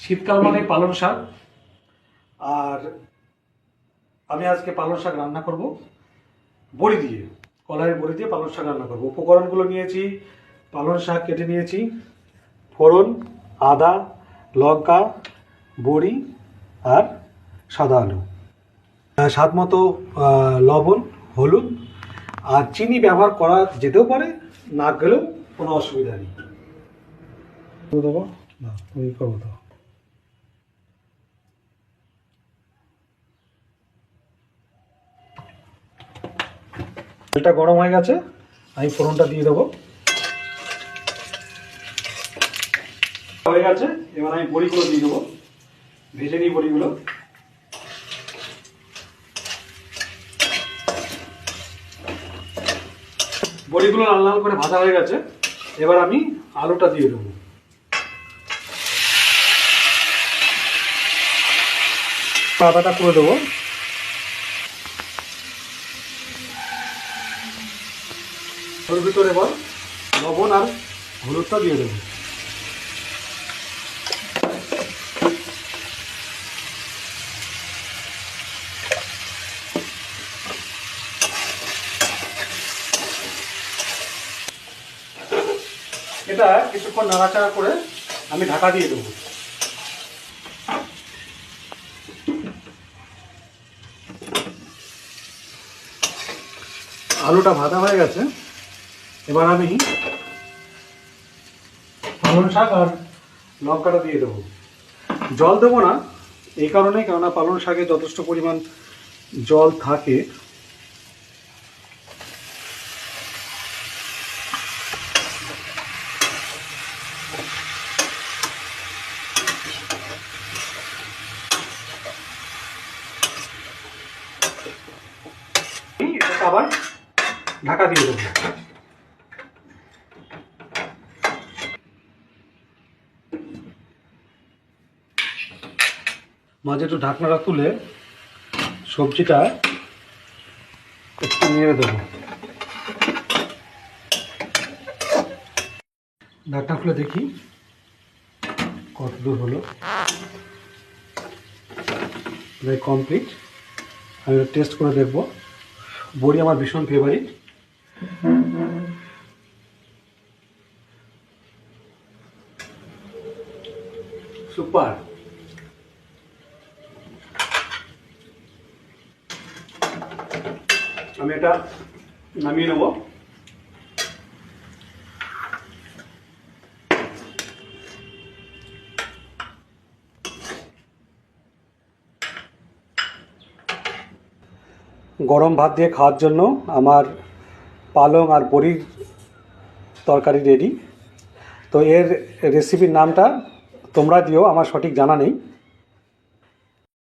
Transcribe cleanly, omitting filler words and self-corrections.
শীতকাল মানে পালং শাক। আর আমি আজকে পালং শাক রান্না করব বড়ি দিয়ে, কলাইয়ের বড়ি দিয়ে পালং শাক রান্না করব। উপকরণগুলো নিয়েছি, পালং শাক কেটে নিয়েছি, ফোড়ন, আদা, লঙ্কা, বড়ি আর সাদা আলু, স্বাদ মতো লবণ, হলুদ আর চিনি ব্যবহার করা যেতেও পারে, না গেলেও কোনো অসুবিধা নেই। দেবো না, ওই করবো তো। তেলটা গরম হয়ে গেছে, আমি ফোড়নটা দিয়ে দেবো। হয়ে গেছে, এবার আমি বড়িগুলো দিয়ে দেবো। ভেজে নিই বড়িগুলো। বড়িগুলো লাল লাল করে ভাজা হয়ে গেছে, এবার আমি আলুটা দিয়ে দেবো। আদাটা করে দেবো। ওর ভিতরে এবার লবণ আর হলুদটা দিয়ে দেবো। এটা কিছুক্ষণ নাড়াচাড়া করে আমি ঢাকা দিয়ে দেবো। আলুটা ভাজা হয়ে গেছে, এবার আমি পালং শাক আর লঙ্কাটা দিয়ে দেবো। জল দেবো না এই কারণে, কেননা পালং শাকে যথেষ্ট পরিমাণ জল থাকে। আবার ঢাকা দিয়ে দেবো। মাঝে একটু ঢাকনাটা তুলে সবজিটা একটু নেড়ে দেবো। ঢাকনা খুলে দেখি কত দূর হলো। কমপ্লিট। আমি টেস্ট করে দেখবো। বড়ি আমার ভীষণ ফেভারিট। সুপার। আমি এটা নামিয়ে নেব। গরম ভাত দিয়ে খাওয়ার জন্য আমার পালং আর বড়ির তরকারি রেডি। তো এর রেসিপির নামটা তোমরা দিও, আমার সঠিক জানা নেই।